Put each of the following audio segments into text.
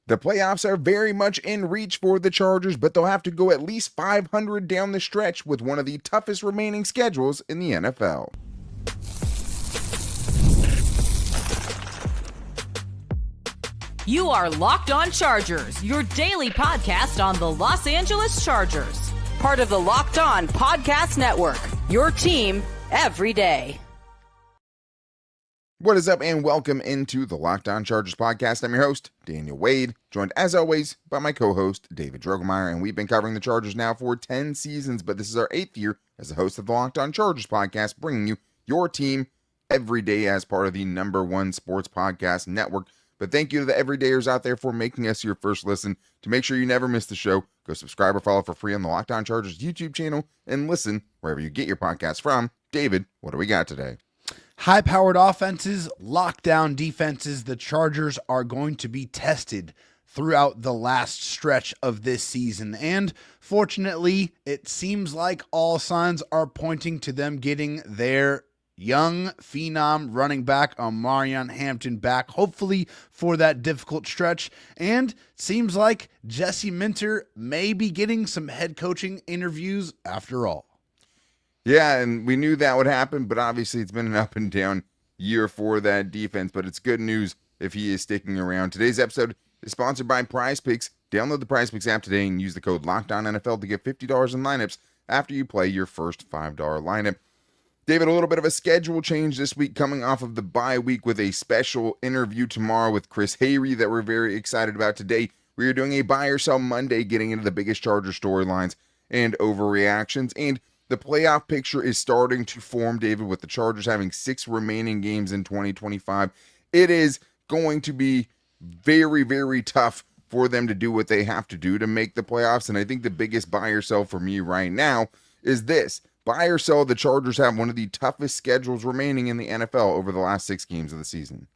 The playoffs are very much in reach for the Chargers, but they'll have to go at least 500 down the stretch with one of the toughest remaining schedules in the NFL. You are Locked On Chargers, your daily podcast on the Los Angeles Chargers. Part of the Locked On Podcast Network, your team every day. What is up, and welcome into the Locked On Chargers podcast. I'm your host, Daniel Wade, joined as always by my co-host, David Droegemeier, and we've been covering the Chargers now for 10 seasons, but this is our 8th year as the host of the Locked On Chargers podcast, bringing you your team every day as part of the #1 sports podcast network. But thank you to the everydayers out there for making us your first listen. To make sure you never miss the show, go subscribe or follow for free on the Locked On Chargers YouTube channel and listen wherever you get your podcasts from. David, what do we got today? High-powered offenses, lockdown defenses. The Chargers are going to be tested throughout the last stretch of this season. And fortunately, it seems like all signs are pointing to them getting their young phenom running back Omarion Hampton back, hopefully for that difficult stretch. And seems like Jesse Minter may be getting some head coaching interviews after all. Yeah, and we knew that would happen, but obviously it's been an up and down year for that defense, but it's good news if he is sticking around. Today's episode is sponsored by Prize Picks. Download the Prize Picks app today and use the code LOCKEDONNFL to get $50 in lineups after you play your first $5 lineup. David, a little bit of a schedule change this week coming off of the bye week with a special interview tomorrow with Chris Hayre that we're very excited about. Today, we are doing a buy or sell Monday, getting into the biggest Charger storylines and overreactions. And the playoff picture is starting to form, David, with the Chargers having 6 remaining games in 2025. It is going to be very, very tough for them to do what they have to do to make the playoffs. And I think the biggest buy or sell for me right now is this. Buy or sell, the Chargers have one of the toughest schedules remaining in the NFL over the last 6 games of the season.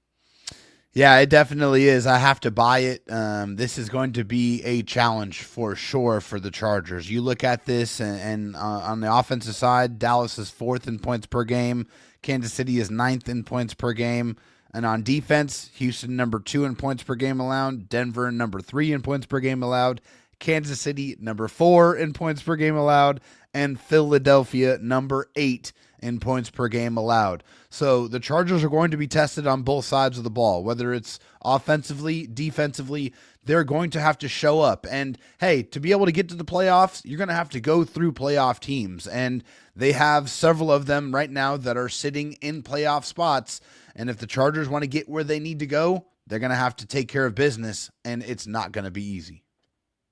Yeah, it definitely is. I have to buy it. This is going to be a challenge for sure for the Chargers. You look at this, and on the offensive side, Dallas is 4th in points per game. Kansas City is 9th in points per game. And on defense, Houston number 2 in points per game allowed. Denver number 3 in points per game allowed. Kansas City number 4 in points per game allowed. And Philadelphia number 8 in points per game allowed. So the Chargers are going to be tested on both sides of the ball, whether it's offensively, defensively. They're going to have to show up. And hey, to be able to get to the playoffs, you're going to have to go through playoff teams. And they have several of them right now that are sitting in playoff spots. And if the Chargers want to get where they need to go, they're going to have to take care of business, and it's not going to be easy.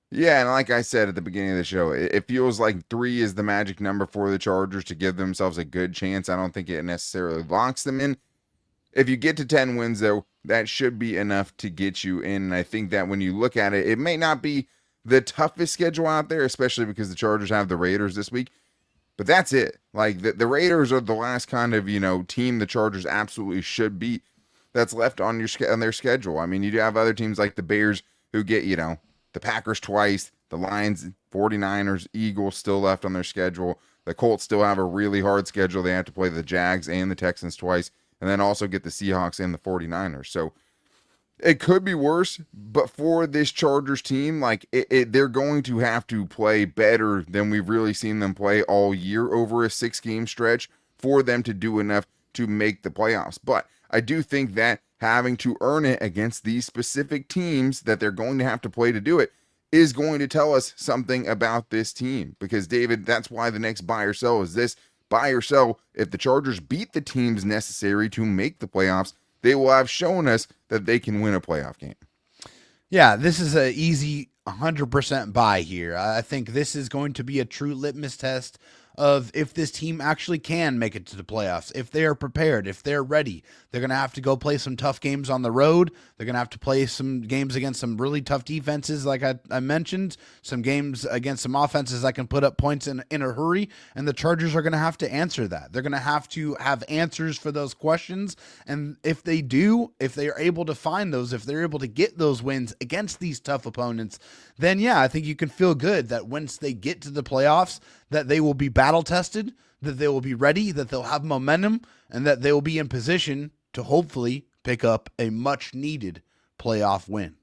Yeah, and like I said at the beginning of the show, it feels like 3 is the magic number for the Chargers to give themselves a good chance. I don't think it necessarily locks them in. If you get to 10 wins, though, that should be enough to get you in. And I think that when you look at it, it may not be the toughest schedule out there, especially because the Chargers have the Raiders this week. But that's it. Like, the Raiders are the last kind of, team the Chargers absolutely should beat that's left on their schedule. I mean, you do have other teams like the Bears who get, the Packers twice, the Lions, 49ers, Eagles still left on their schedule. The Colts still have a really hard schedule. They have to play the Jags and the Texans twice, and then also get the Seahawks and the 49ers. So it could be worse, but for this Chargers team, they're going to have to play better than we've really seen them play all year over a 6-game stretch for them to do enough to make the playoffs. But I do think that having to earn it against these specific teams that they're going to have to play to do it is going to tell us something about this team. Because, David, that's why the next buy or sell is this. Buy or sell, if the Chargers beat the teams necessary to make the playoffs, they will have shown us that they can win a playoff game. Yeah, this is an easy 100% buy here. I think this is going to be a true litmus test of if this team actually can make it to the playoffs, if they are prepared, if they're ready. They're going to have to go play some tough games on the road. They're going to have to play some games against some really tough defenses, like I mentioned, some games against some offenses that can put up points in a hurry, and the Chargers are going to have to answer that. They're going to have answers for those questions, and if they do, if they are able to find those, if they're able to get those wins against these tough opponents, then yeah, I think you can feel good that once they get to the playoffs, that they will be battle tested, that they will be ready, that they'll have momentum, and that they will be in position to hopefully pick up a much needed playoff win.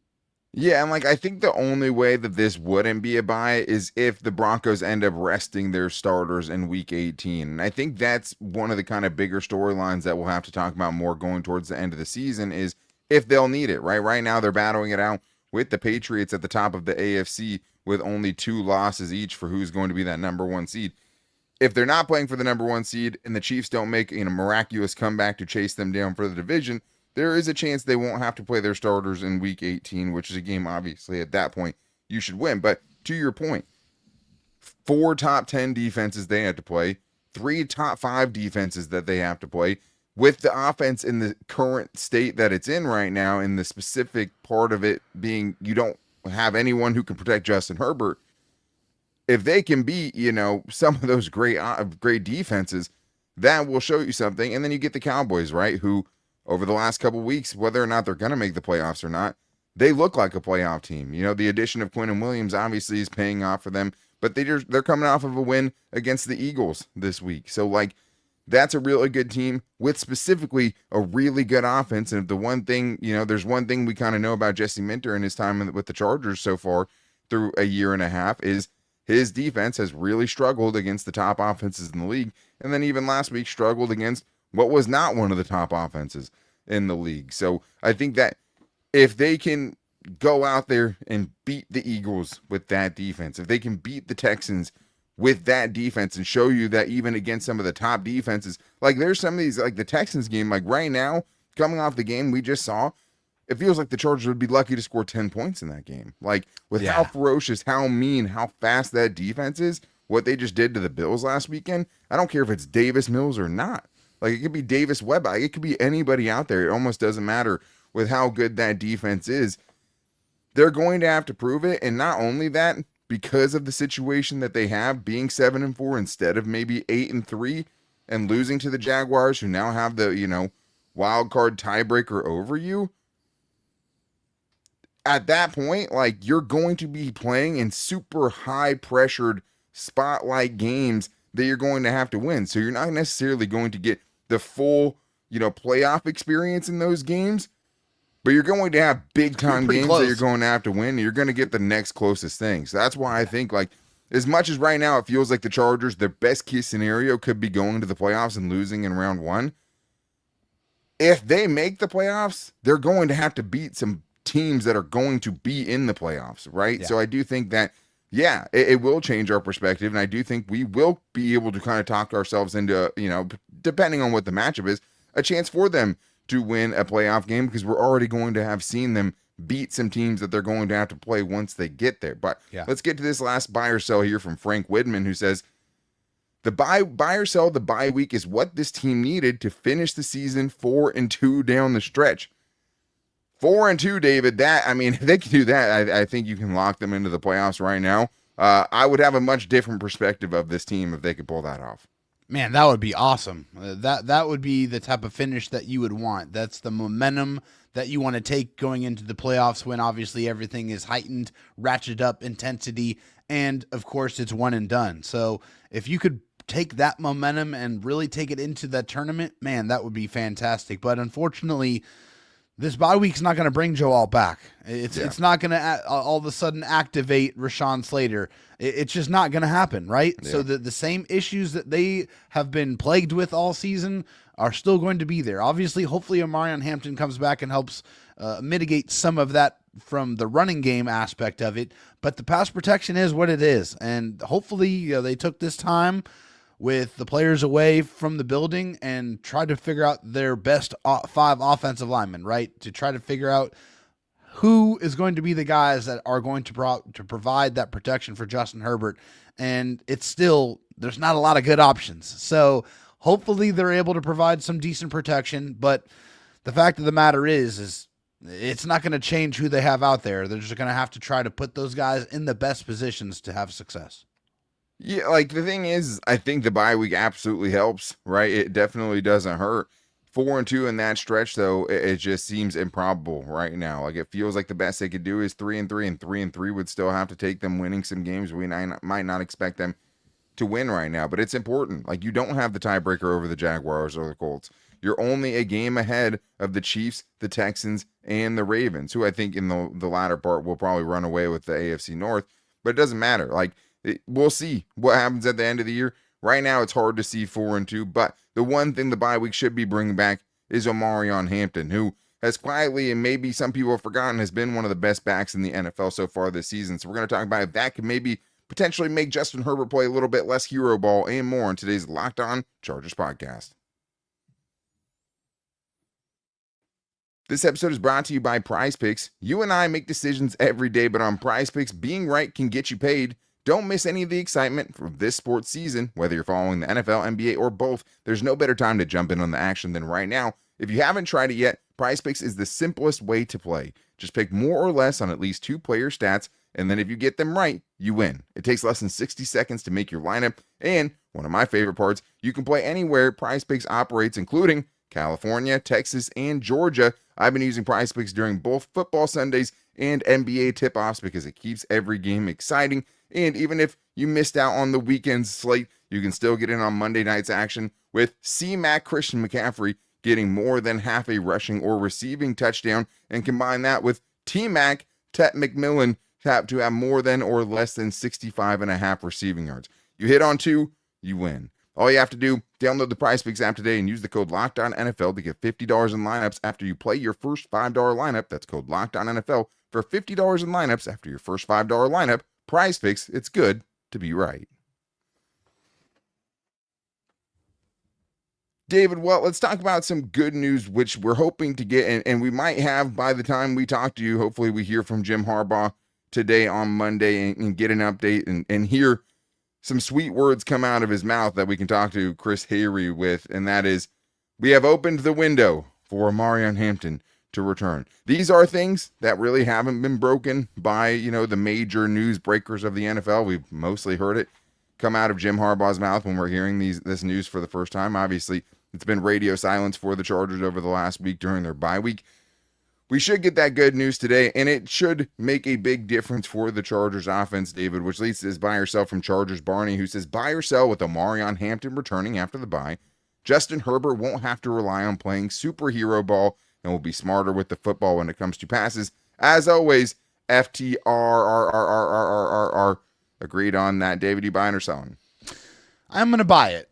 Yeah, and like I think the only way that this wouldn't be a bye is if the Broncos end up resting their starters in week 18. And I think that's one of the kind of bigger storylines that we'll have to talk about more going towards the end of the season is if they'll need it, right? Right now they're battling it out with the Patriots at the top of the AFC with only 2 losses each for who's going to be that number 1 seed. If they're not playing for the number 1 seed and the Chiefs don't make a miraculous comeback to chase them down for the division, there is a chance they won't have to play their starters in week 18, which is a game obviously at that point you should win. But to your point, 4 top 10 defenses they have to play, 3 top 5 defenses that they have to play. With the offense in the current state that it's in right now, in the specific part of it being you don't have anyone who can protect Justin Herbert, if they can beat, some of those great defenses, that will show you something. And then you get the Cowboys, right, who over the last couple of weeks, whether or not they're going to make the playoffs or not, they look like a playoff team. The addition of Quinn and Williams obviously is paying off for them, but they're coming off of a win against the Eagles this week. So, like, that's a really good team with specifically a really good offense. And if the one thing, there's one thing we kind of know about Jesse Minter and his time with the Chargers so far through a year and a half is his defense has really struggled against the top offenses in the league. And then even last week struggled against what was not one of the top offenses in the league. So I think that if they can go out there and beat the Eagles with that defense, if they can beat the Texans with that defense and show you that even against some of the top defenses, like there's some of these, like the Texans game, like right now, coming off the game we just saw, it feels like the Chargers would be lucky to score 10 points in that game. Like with how ferocious, how mean, how fast that defense is, what they just did to the Bills last weekend, I don't care if it's Davis Mills or not. Like it could be Davis Webb. Like, it could be anybody out there. It almost doesn't matter with how good that defense is. They're going to have to prove it. And not only that, because of the situation that they have, being 7-4 instead of maybe 8-3 and losing to the Jaguars, who now have the, wild card tiebreaker over you. At that point, like you're going to be playing in super high pressured spotlight games that you're going to have to win. So you're not necessarily going to get the full, playoff experience in those games, but you're going to have big time games that you're going to have to win. And you're going to get the next closest thing. So that's why I think, like, as much as right now it feels like the Chargers, their best case scenario could be going to the playoffs and losing in round 1. If they make the playoffs, they're going to have to beat some teams that are going to be in the playoffs, right? Yeah. So I do think that, it will change our perspective. And I do think we will be able to kind of talk ourselves into, depending on what the matchup is, a chance for them to win a playoff game because we're already going to have seen them beat some teams that they're going to have to play once they get there. But let's get to this last buy or sell here from Frank Widman, who says, the buy or sell the bye week is what this team needed to finish the season 4-2 down the stretch. 4-2, David. If they can do that, I think you can lock them into the playoffs right now. I would have a much different perspective of this team if they could pull that off. Man, that would be awesome. That would be the type of finish that you would want. That's the momentum that you want to take going into the playoffs when obviously everything is heightened, ratcheted up intensity, and of course it's one and done. So if you could take that momentum and really take it into that tournament, man, that would be fantastic. But unfortunately, this bye week's not going to bring Joel back. It's not going to all of a sudden activate Rashawn Slater. It's just not going to happen, right? Yeah. So the same issues that they have been plagued with all season are still going to be there. Obviously, hopefully Omarion Hampton comes back and helps mitigate some of that from the running game aspect of it. But the pass protection is what it is. And hopefully they took this time with the players away from the building and try to figure out their best 5 offensive linemen, right? To try to figure out who is going to be the guys that are going to provide that protection for Justin Herbert. And it's still, there's not a lot of good options. So hopefully they're able to provide some decent protection. But the fact of the matter is it's not going to change who they have out there. They're just going to have to try to put those guys in the best positions to have success. Yeah, like the thing is, I think the bye week absolutely helps, right? It definitely doesn't hurt. 4-2 in that stretch, though, it just seems improbable right now. Like it feels like the best they could do is 3-3, and 3-3 would still have to take them winning some games we might not expect them to win right now. But it's important. Like you don't have the tiebreaker over the Jaguars or the Colts. You're only a game ahead of the Chiefs, the Texans, and the Ravens, who I think in the latter part will probably run away with the AFC North. But it doesn't matter. We'll see what happens at the end of the year. Right now, it's hard to see 4-2. But the one thing the bye week should be bringing back is Omarion Hampton, who has quietly, and maybe some people have forgotten, has been one of the best backs in the NFL so far this season. So we're going to talk about if that could maybe potentially make Justin Herbert play a little bit less hero ball and more in today's Locked On Chargers podcast. This episode is brought to you by Prize Picks. You and I make decisions every day, but on Prize Picks, being right can get you paid. Don't miss any of the excitement from this sports season. Whether you're following the NFL, NBA, or both, there's no better time to jump in on the action than right now. If you haven't tried it yet, Prize Picks is the simplest way to play. Just pick more or less on at least 2 player stats, and then if you get them right, you win. It takes less than 60 seconds to make your lineup, and one of my favorite parts, you can play anywhere Prize Picks operates, including California, Texas, and Georgia. I've been using Prize Picks during both football Sundays and NBA tip-offs because it keeps every game exciting. And even if you missed out on the weekend's slate, you can still get in on Monday night's action with C-Mac Christian McCaffrey getting more than half a rushing or receiving touchdown, and combine that with T-Mac Tet McMillan to have more than or less than 65.5 receiving yards. You hit on 2, you win. All you have to do, download the Prize Picks app today and use the code LOCKEDONNFL to get $50 in lineups after you play your first $5 lineup. That's code LOCKEDONNFL for $50 in lineups after your first $5 lineup. Prize Picks, it's good to be right. David, well, let's talk about some good news, which we're hoping to get, and we might have by the time we talk to you. Hopefully we hear from Jim Harbaugh today on Monday and get an update and hear some sweet words come out of his mouth that we can talk to Chris Hayre with, and that is, we have opened the window for Omarion Hampton to return. These are things that really haven't been broken by, the major news breakers of the NFL. We've mostly heard it come out of Jim Harbaugh's mouth when we're hearing this news for the first time. Obviously, it's been radio silence for the Chargers over the last week during their bye week. We should get that good news today, and it should make a big difference for the Chargers offense, David, which leads to this buy or sell from Chargers Barney, who says, buy or sell with Omarion Hampton returning after the bye. Justin Herbert won't have to rely on playing superhero ball and will be smarter with the football when it comes to passes. As always, FTR. Agreed on that. David, you buying or selling? I'm going to buy it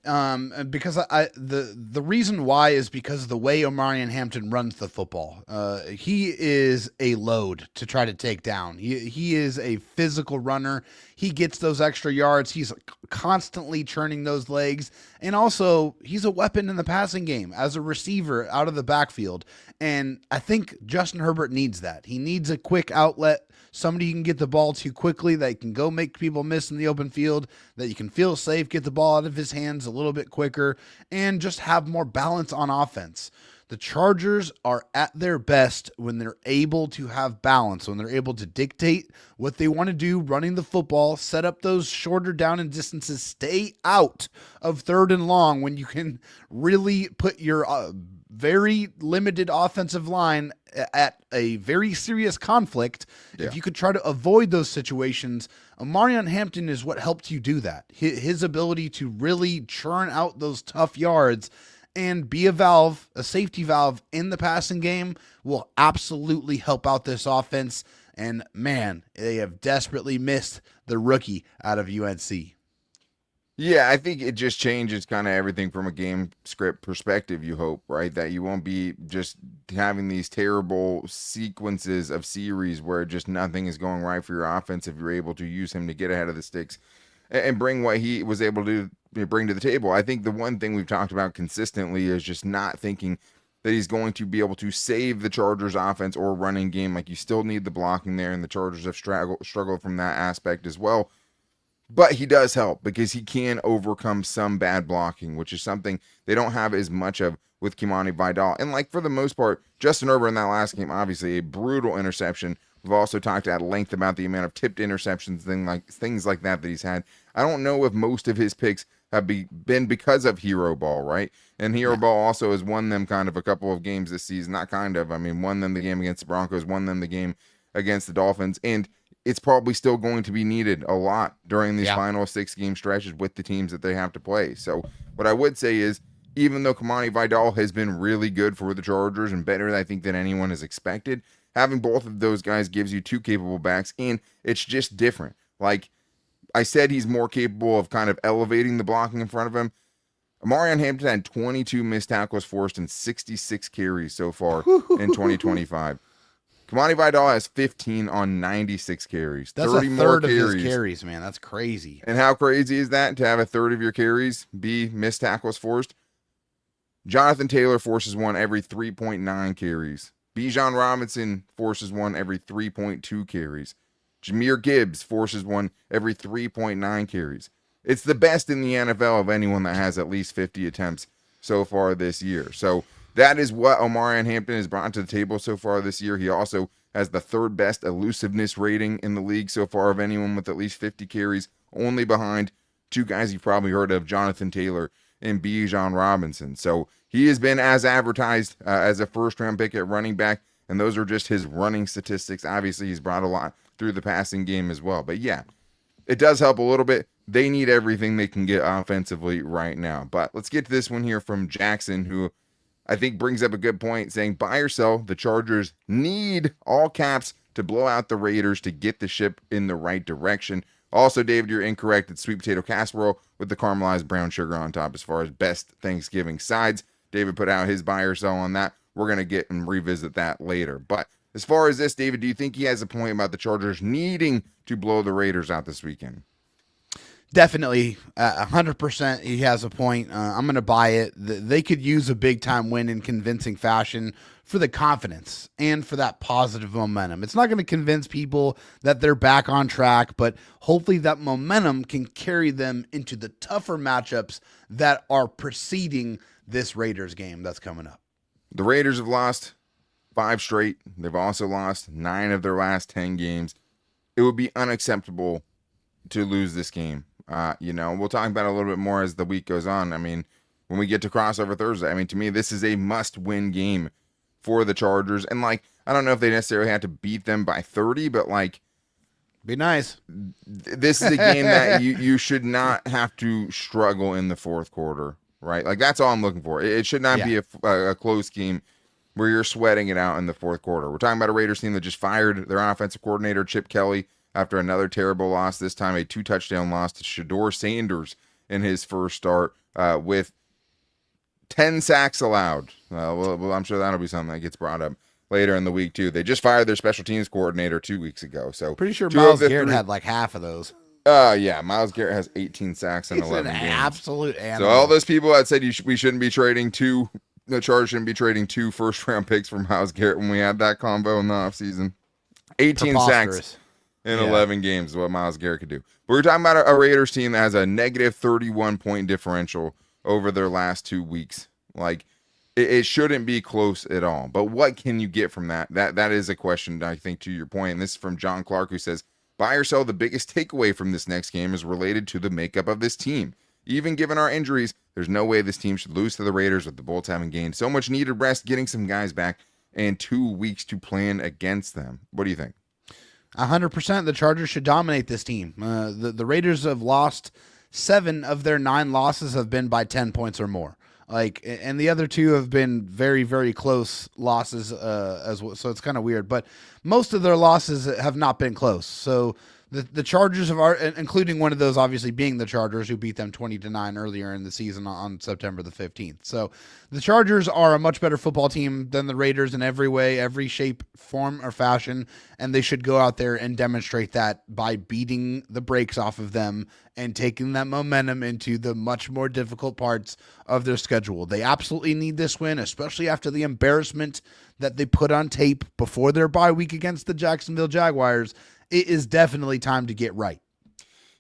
because the reason why is because of the way Omarion Hampton runs the football. He is a load to try to take down. He is a physical runner. He gets those extra yards. He's constantly churning those legs. And also, he's a weapon in the passing game as a receiver out of the backfield. And I think Justin Herbert needs that. He needs a quick outlet, somebody you can get the ball to quickly, that can go make people miss in the open field, that you can feel safe, get the ball out of his hands a little bit quicker, and just have more balance on offense. The Chargers are at their best when they're able to have balance, when they're able to dictate what they want to do, running the football, set up those shorter down and distances, stay out of 3rd and long when you can really put your very limited offensive line at a very serious conflict. Yeah. If you could try to avoid those situations, Omarion Hampton is what helped you do that. His ability to really churn out those tough yards and be a safety valve in the passing game will absolutely help out this offense. And man, they have desperately missed the rookie out of UNC. Yeah, I think it just changes kind of everything from a game script perspective, you hope, right? That you won't be just having these terrible sequences of series where just nothing is going right for your offense if you're able to use him to get ahead of the sticks and bring what he was able to bring to the table. I think the one thing we've talked about consistently is just not thinking that he's going to be able to save the Chargers offense or running game. Like, you still need the blocking there, and the Chargers have struggled from that aspect as well. But he does help because he can overcome some bad blocking, which is something they don't have as much of with Kimani Vidal. And for the most part, Justin Herbert in that last game, obviously a brutal interception. We've also talked at length about the amount of tipped interceptions, things like that he's had. I don't know if most of his picks have been because of hero ball, right? And hero ball also has won them kind of a couple of games this season. Not kind of. I mean, won them the game against the Broncos, won them the game against the Dolphins. And it's probably still going to be needed a lot during these final 6-game stretches with the teams that they have to play. So what I would say is even though Kamani Vidal has been really good for the Chargers and better, I think, than anyone has expected, having both of those guys gives you two capable backs, and it's just different. Like I said, he's more capable of kind of elevating the blocking in front of him. Omarion Hampton had 22 missed tackles forced and 66 carries so far in 2025. Kamani Vidal has 15 on 96 carries. That's 30 a more third carries. of his carries, man. That's crazy. And how crazy is that to have a third of your carries be missed tackles forced? Jonathan Taylor forces one every 3.9 carries. Bijan Robinson forces one every 3.2 carries. Jahmyr Gibbs forces one every 3.9 carries. It's the best in the NFL of anyone that has at least 50 attempts so far this year. So that is what Omarion Hampton has brought to the table so far this year. He also has the third best elusiveness rating in the league so far of anyone with at least 50 carries, only behind two guys you've probably heard of, Jonathan Taylor and Bijan Robinson. So he has been as advertised as a first-round pick at running back, and those are just his running statistics. Obviously, he's brought a lot through the passing game as well. But yeah, it does help a little bit. They need everything they can get offensively right now. But let's get to this one here from Jackson, who I think brings up a good point, saying, buy or sell, the Chargers need, all caps, to blow out the Raiders to get the ship in the right direction. Also, David, you're incorrect. It's sweet potato casserole with the caramelized brown sugar on top as far as best Thanksgiving sides. David put out his buy or sell on that. We're going to get and revisit that later. But as far as this, David, do you think he has a point about the Chargers needing to blow the Raiders out this weekend? Definitely, 100%. He has a point. I'm going to buy it. They could use a big time win in convincing fashion for the confidence and for that positive momentum. It's not going to convince people that they're back on track, but hopefully that momentum can carry them into the tougher matchups that are preceding this Raiders game that's coming up. The Raiders have lost 5 straight. They've also lost 9 of their last 10 games. It would be unacceptable to lose this game. We'll talk about it a little bit more as the week goes on. I mean, when we get to crossover Thursday, I mean, to me, this is a must-win game for the Chargers. And, I don't know if they necessarily have to beat them by 30, but, be nice. This is a game that you should not have to struggle in the fourth quarter, right? That's all I'm looking for. It should not be a close game where you're sweating it out in the fourth quarter. We're talking about a Raiders team that just fired their offensive coordinator, Chip Kelly, after another terrible loss, this time a 2-touchdown loss to Shador Sanders in his first start with 10 sacks allowed. Well, I'm sure that'll be something that gets brought up later in the week, too. They just fired their special teams coordinator 2 weeks ago. So pretty sure Myles Garrett had half of those. Yeah, Myles Garrett has 18 sacks in 11 games. Absolute animal. So all those people that said we shouldn't be trading the Chargers shouldn't be trading 2 first-round picks for Myles Garrett when we had that combo in the offseason. 18 sacks in 11 games is what Myles Garrett could do. But we're talking about a Raiders team that has a negative 31-point differential over their last 2 weeks. It shouldn't be close at all. But what can you get from that? That is a question, I think, to your point. And this is from John Clark, who says, buy or sell, the biggest takeaway from this next game is related to the makeup of this team. Even given our injuries, there's no way this team should lose to the Raiders with the Bolts having gained so much needed rest, getting some guys back, and 2 weeks to plan against them. What do you think? 100%. The Chargers should dominate this team. The Raiders have lost 7 of their 9 losses have been by 10 points or more. And the other 2 have been very, very close losses as well. So it's kind of weird, but most of their losses have not been close. So the Chargers including one of those obviously being the Chargers, who beat them 20-9 earlier in the season on September the 15th. So the Chargers are a much better football team than the Raiders in every way, every shape, form, or fashion, and they should go out there and demonstrate that by beating the brakes off of them and taking that momentum into the much more difficult parts of their schedule. They absolutely need this win, especially after the embarrassment that they put on tape before their bye week against the Jacksonville Jaguars. It is definitely time to get right.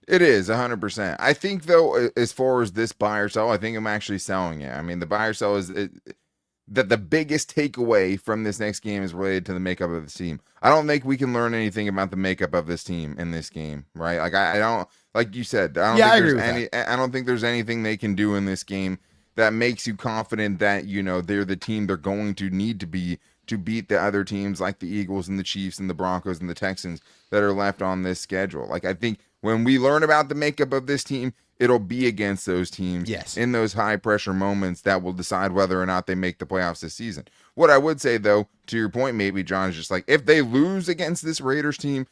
It is 100%. I think, though, as far as this buy or sell, I think I'm actually selling it. I mean, the buy or sell is that the biggest takeaway from this next game is related to the makeup of the team. I don't think we can learn anything about the makeup of this team in this game, right? I don't, like you said, I don't think there's anything they can do in this game that makes you confident that, they're the team they're going to need to be to beat the other teams like the Eagles and the Chiefs and the Broncos and the Texans that are left on this schedule. I think when we learn about the makeup of this team, it'll be against those teams in those high pressure moments that will decide whether or not they make the playoffs this season. What I would say, though, to your point, maybe, John, is just like if they lose against this Raiders team,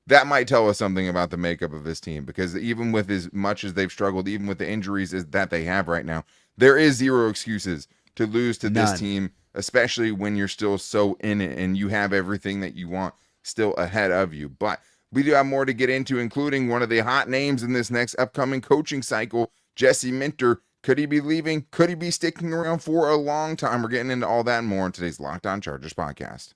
that might tell us something about the makeup of this team, because even with as much as they've struggled, even with the injuries that they have right now, there is zero excuses to lose to this team, especially when you're still so in it and you have everything that you want still ahead of you. But we do have more to get into, including one of the hot names in this next upcoming coaching cycle, Jesse Minter. Could he be leaving? Could he be sticking around for a long time? We're getting into all that and more in today's Locked On Chargers podcast.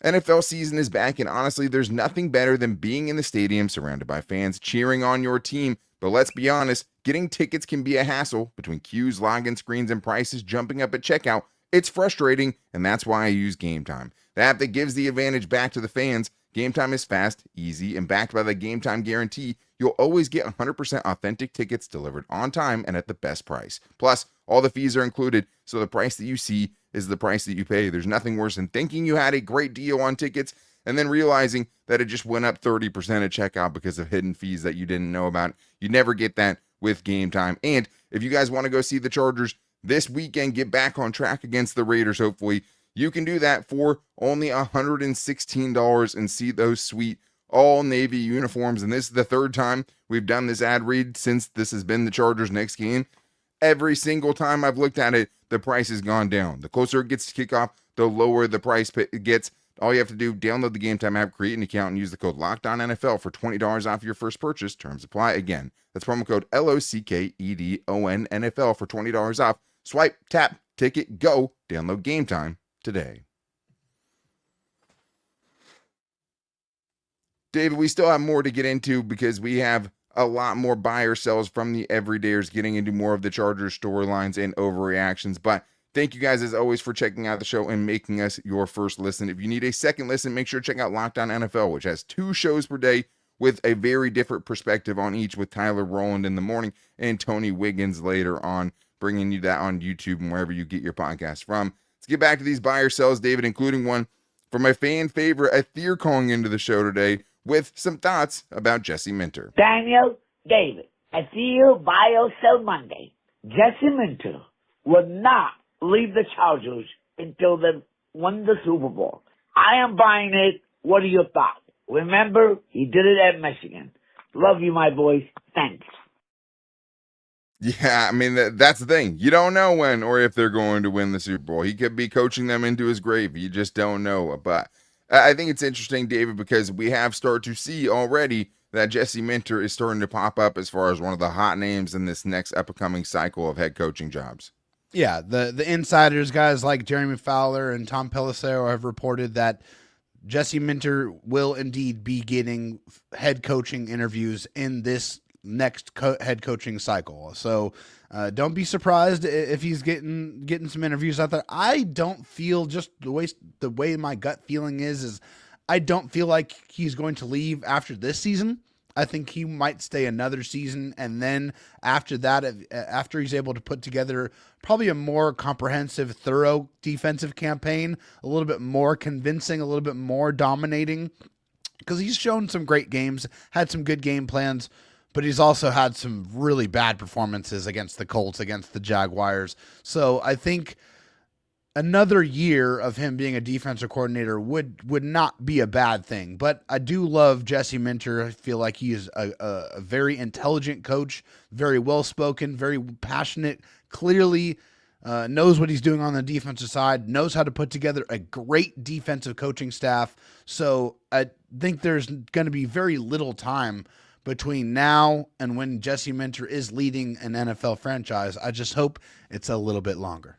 NFL season is back, and honestly, there's nothing better than being in the stadium surrounded by fans cheering on your team. But let's be honest, getting tickets can be a hassle. Between queues, login screens, and prices jumping up at checkout, it's frustrating, and that's why I use GameTime. The app that gives the advantage back to the fans. GameTime is fast, easy, and backed by the GameTime guarantee. You'll always get 100% authentic tickets delivered on time and at the best price. Plus, all the fees are included, so the price that you see is the price that you pay. There's nothing worse than thinking you had a great deal on tickets and then realizing that it just went up 30% at checkout because of hidden fees that you didn't know about. You never get that with GameTime. And if you guys want to go see the Chargers this weekend, get back on track against the Raiders, hopefully, you can do that for only $116 and see those sweet all Navy uniforms. And this is the third time we've done this ad read since this has been the Chargers' next game. Every single time I've looked at it, the price has gone down. The closer it gets to kickoff, the lower the price gets. All you have to do, download the GameTime app, create an account, and use the code LOCKEDONNFL for $20 off your first purchase. Terms apply. Again, that's promo code LOCKEDONNFL for $20 off. Swipe, tap, ticket, go. Download GameTime today. David, we still have more to get into because we have a lot more buy or sells from the everydayers, getting into more of the Chargers storylines and overreactions. But thank you guys, as always, for checking out the show and making us your first listen. If you need a second listen, make sure to check out Locked On NFL, which has 2 shows per day with a very different perspective on each, with Tyler Rowland in the morning and Tony Wiggins later on, bringing you that on YouTube and wherever you get your podcast from. Let's get back to these buy or sells, David, including one from my fan favorite, Athir, calling into the show today with some thoughts about Jesse Minter. Daniel, David, Athir buy or sell Monday. Jesse Minter will not leave the Chargers until they win the Super Bowl. I am buying it. What are your thoughts? Remember, he did it at Michigan. Love you, my boys. Thanks. Yeah, I mean, that's the thing. You don't know when or if they're going to win the Super Bowl. He could be coaching them into his grave. You just don't know. But I think it's interesting, David, because we have started to see already that Jesse Minter is starting to pop up as far as one of the hot names in this next upcoming cycle of head coaching jobs. Yeah, the insiders, guys like Jeremy Fowler and Tom Pelissero, have reported that Jesse Minter will indeed be getting head coaching interviews in this next head coaching cycle. So don't be surprised if he's getting some interviews out there. I don't feel, just the way my gut feeling is I don't feel like he's going to leave after this season. I think he might stay another season, and then after that, after he's able to put together probably a more comprehensive, thorough defensive campaign, a little bit more convincing, a little bit more dominating, because he's shown some great games, had some good game plans, but he's also had some really bad performances against the Colts, against the Jaguars. So I think another year of him being a defensive coordinator would not be a bad thing. But I do love Jesse Minter. I feel like he is a very intelligent coach, very well-spoken, very passionate, clearly knows what he's doing on the defensive side, knows how to put together a great defensive coaching staff. So I think there's going to be very little time between now and when Jesse Minter is leading an NFL franchise. I just hope it's a little bit longer.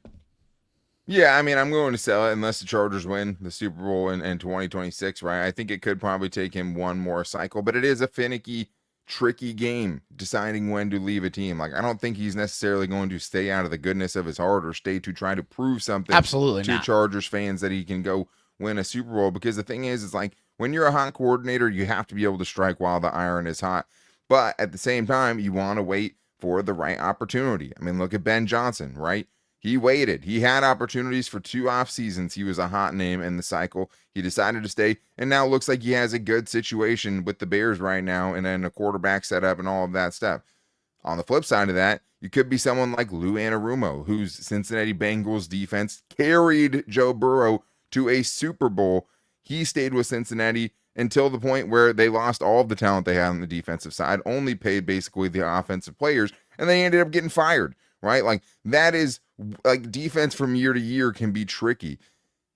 Yeah, I mean, I'm going to sell it unless the Chargers win the Super Bowl in 2026, right? I think it could probably take him one more cycle, but it is a finicky, tricky game deciding when to leave a team. Like, I don't think he's necessarily going to stay out of the goodness of his heart or stay to try to prove something to Chargers fans that he can go win a Super Bowl, because the thing is like, when you're a hot coordinator, you have to be able to strike while the iron is hot. But at the same time, you want to wait for the right opportunity. I mean, look at Ben Johnson, right? He waited. He had opportunities for 2 off seasons. He was a hot name in the cycle. He decided to stay, and now it looks like he has a good situation with the Bears right now, and then a quarterback setup and all of that stuff. On the flip side of that, you could be someone like Lou Anarumo, whose Cincinnati Bengals defense carried Joe Burrow to a Super Bowl. He stayed with Cincinnati until the point where they lost all of the talent they had on the defensive side, only paid basically the offensive players, and they ended up getting fired, right? Like, that is, like, defense from year to year can be tricky.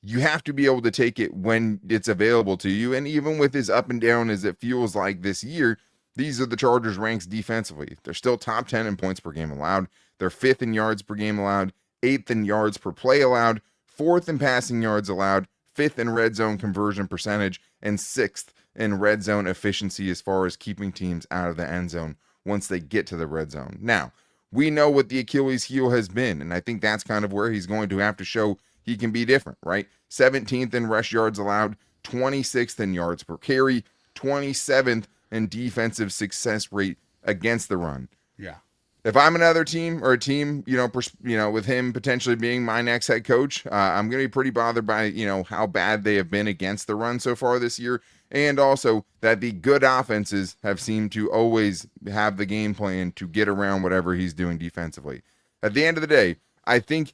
You have to be able to take it when it's available to you, and even with as up and down as it feels like this year, these are the Chargers' ranks defensively. They're still top 10 in points per game allowed. They're 5th in yards per game allowed, 8th in yards per play allowed, 4th in passing yards allowed, 5th in red zone conversion percentage, and 6th in red zone efficiency as far as keeping teams out of the end zone once they get to the red zone. Now, we know what the Achilles heel has been, and I think that's kind of where he's going to have to show he can be different, right? 17th in rush yards allowed, 26th in yards per carry, 27th in defensive success rate against the run. Yeah. If I'm another team or a team, with him potentially being my next head coach, I'm going to be pretty bothered by, how bad they have been against the run so far this year. And also that the good offenses have seemed to always have the game plan to get around whatever he's doing defensively. At the end of the day, I think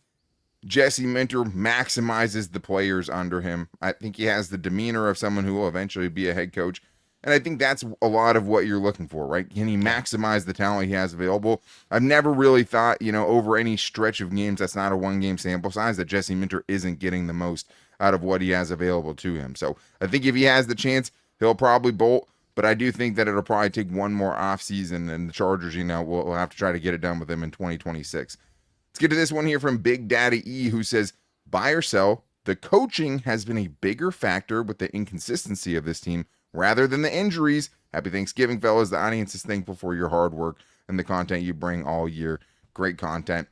Jesse Minter maximizes the players under him. I think he has the demeanor of someone who will eventually be a head coach. And I think that's a lot of what you're looking for, right? Can he maximize the talent he has available? I've never really thought, over any stretch of games, that's not a one-game sample size, that Jesse Minter isn't getting the most out of what he has available to him. So I think if he has the chance, he'll probably bolt. But I do think that it'll probably take one more offseason, and the Chargers, will have to try to get it done with him in 2026. Let's get to this one here from Big Daddy E, who says, buy or sell, the coaching has been a bigger factor with the inconsistency of this team rather than the injuries. Happy Thanksgiving, fellas. The audience is thankful for your hard work and the content you bring all year. Great content.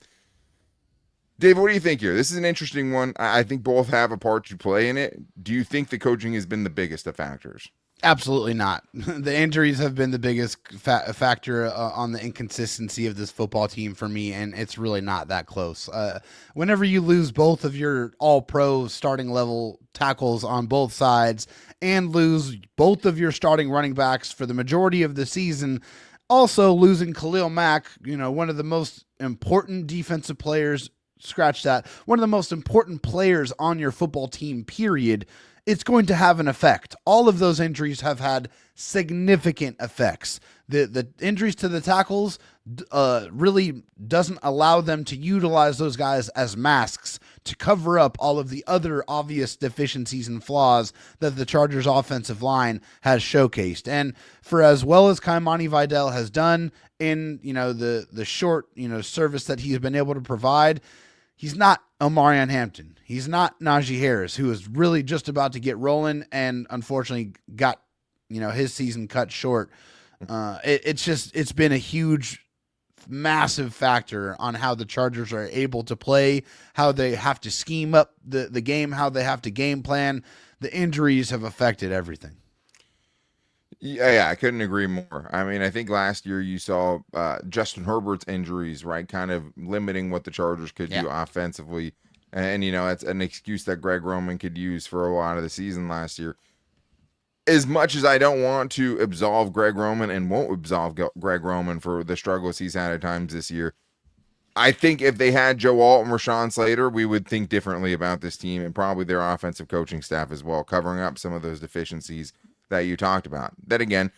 Dave, what do you think here? This is an interesting one. I think both have a part to play in it. Do you think the coaching has been the biggest of factors? Absolutely not. The injuries have been the biggest factor on the inconsistency of this football team for me, and it's really not that close. Whenever you lose both of your all-pro starting level tackles on both sides and lose both of your starting running backs for the majority of the season, also losing Khalil Mack, one of the most important defensive players, scratch that, one of the most important players on your football team, period, it's going to have an effect. All of those injuries have had significant effects. The injuries to the tackles really doesn't allow them to utilize those guys as masks to cover up all of the other obvious deficiencies and flaws that the Chargers offensive line has showcased. And for as well as Kaimani Vidal has done in, the short, service that he's been able to provide, he's not Omarion Hampton. He's not Najee Harris, who is really just about to get rolling and unfortunately got, his season cut short. It's been a huge, massive factor on how the Chargers are able to play, how they have to scheme up the game, how they have to game plan. The injuries have affected everything. Yeah, I couldn't agree more. I mean, I think last year you saw Justin Herbert's injuries, right, kind of limiting what the Chargers could do offensively. And, that's an excuse that Greg Roman could use for a lot of the season last year. As much as I don't want to absolve Greg Roman and won't absolve Greg Roman for the struggles he's had at times this year, I think if they had Joe Alt and Rashawn Slater, we would think differently about this team and probably their offensive coaching staff as well, covering up some of those deficiencies that you talked about. Then again,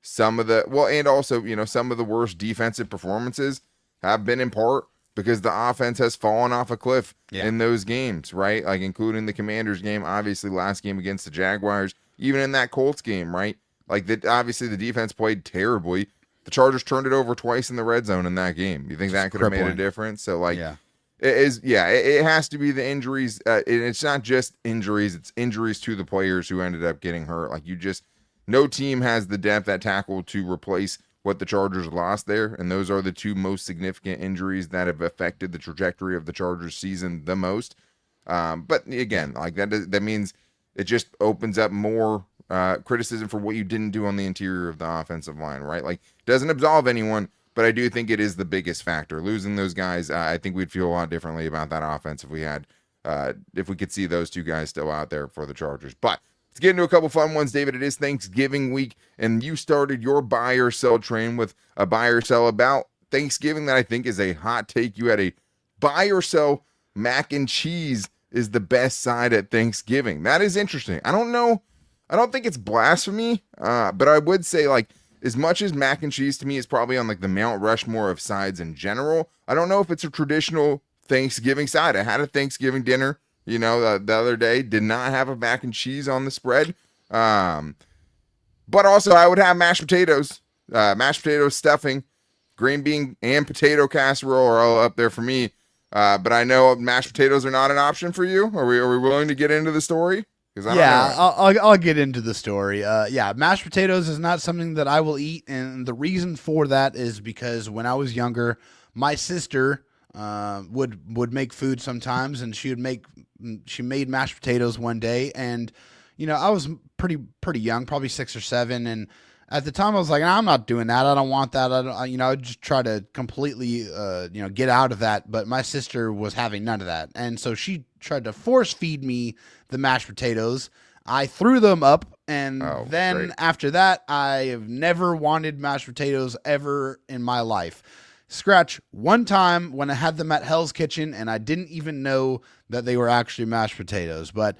some of the worst defensive performances have been in part because the offense has fallen off a cliff in those games, right? Like including the Commanders game, obviously last game against the Jaguars, even in that Colts game, right? Like obviously the defense played terribly. The Chargers turned it over twice in the red zone in that game. You think that could have made a difference? So it has to be the injuries. And it's not just injuries, it's injuries to the players who ended up getting hurt. Like no team has the depth at tackle to replace what the Chargers lost there. And those are the two most significant injuries that have affected the trajectory of the Chargers season the most. But again, like that means it just opens up more criticism for what you didn't do on the interior of the offensive line, right? Like doesn't absolve anyone, but I do think it is the biggest factor. Losing those guys, I think we'd feel a lot differently about that offense if we could see those two guys still out there for the Chargers. But let's get into a couple fun ones, David. It is Thanksgiving week, and you started your buy or sell train with a buy or sell about Thanksgiving that I think is a hot take. You had a buy or sell mac and cheese is the best side at Thanksgiving. That is interesting. I don't know. I don't think it's blasphemy, but I would say, like, as much as mac and cheese to me is probably on like the Mount Rushmore of sides in general, I don't know if it's a traditional Thanksgiving side. I had a Thanksgiving dinner, the other day, did not have a mac and cheese on the spread. But also I would have mashed potatoes, stuffing, green bean and potato casserole are all up there for me. But I know mashed potatoes are not an option for you. Are we willing to get into the story? I'll get into the story. Mashed potatoes is not something that I will eat, and the reason for that is because when I was younger, my sister would make food sometimes, and she made mashed potatoes one day, and I was pretty young, probably 6 or 7, and at the time I was like, I'm not doing that. I don't want that. I just try to completely get out of that. But my sister was having none of that, and so she tried to force feed me the mashed potatoes. I threw them up, and then after that, I have never wanted mashed potatoes ever in my life. Scratch one time when I had them at Hell's Kitchen, and I didn't even know that they were actually mashed potatoes. But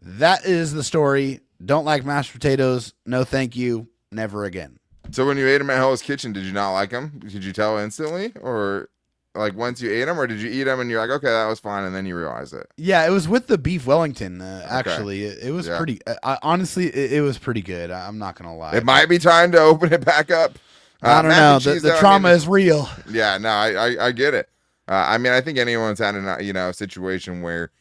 that is the story. Don't like mashed potatoes. No, thank you. Never again. So when you ate them at Hell's Kitchen, did you not like them? Did you tell instantly, or like once you ate them, or did you eat them and you're like, okay, that was fine, and then you realized it? Yeah, it was with the beef Wellington. Actually, it was pretty. Honestly, it was pretty good. I'm not gonna lie. It might be time to open it back up. I don't know. The trauma is real. Yeah, no, I get it. I mean, I think anyone's had a situation where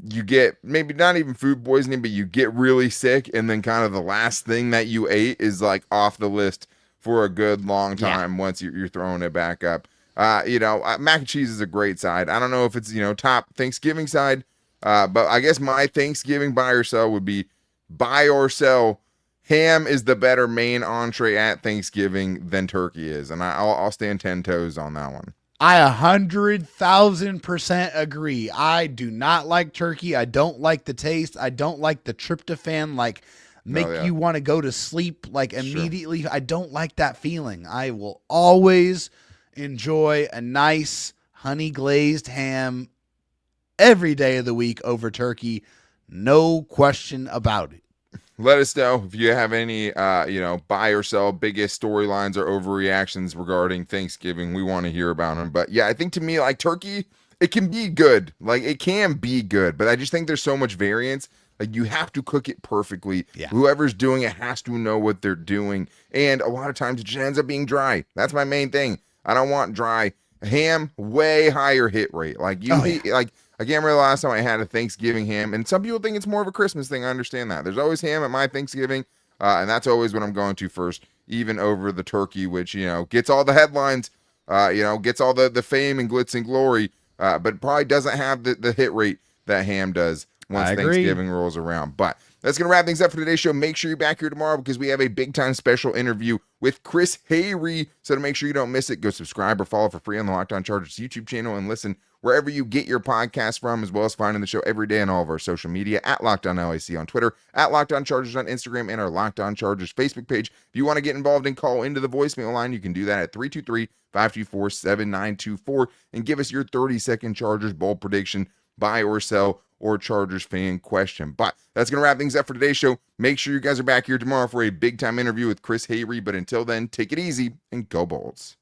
you get maybe not even food poisoning, but you get really sick, and then kind of the last thing that you ate is like off the list for a good long time once you're throwing it back up. Mac and cheese is a great side. I don't know if it's top Thanksgiving side, but I guess my Thanksgiving buy or sell would be buy or sell. Ham is the better main entree at Thanksgiving than turkey is, and I'll stand 10 toes on that one. I 100,000% agree. I do not like turkey. I don't like the taste. I don't like the tryptophan, make you want to go to sleep immediately. Sure. I don't like that feeling. I will always enjoy a nice honey glazed ham every day of the week over turkey. No question about it. Let us know if you have any, buy or sell biggest storylines or overreactions regarding Thanksgiving. We want to hear about them. But yeah, I think to me, like turkey, it can be good. It can be good, but I just think there's so much variance. Like you have to cook it perfectly. Yeah. Whoever's doing it has to know what they're doing. And a lot of times it just ends up being dry. That's my main thing. I don't want dry. Ham, way higher hit rate. I can't remember the last time I had a Thanksgiving ham, and some people think it's more of a Christmas thing. I understand that. There's always ham at my Thanksgiving, and that's always what I'm going to first, even over the turkey, which, gets all the headlines, gets all the fame and glitz and glory, but probably doesn't have the hit rate that ham does once Thanksgiving rolls around. But that's going to wrap things up for today's show. Make sure you're back here tomorrow because we have a big-time special interview with Chris Hayre. So to make sure you don't miss it, go subscribe or follow for free on the Locked On Chargers YouTube channel and listen wherever you get your podcast from, as well as finding the show every day on all of our social media at Locked On LAC on Twitter, at Locked On Chargers on Instagram, and our Locked On Chargers Facebook page. If you want to get involved and call into the voicemail line, you can do that at 323-524-7924 and give us your 30-second Chargers bold prediction, buy or sell, or Chargers fan question. But that's going to wrap things up for today's show. Make sure you guys are back here tomorrow for a big-time interview with Chris Hayre. But until then, take it easy and go Bolts.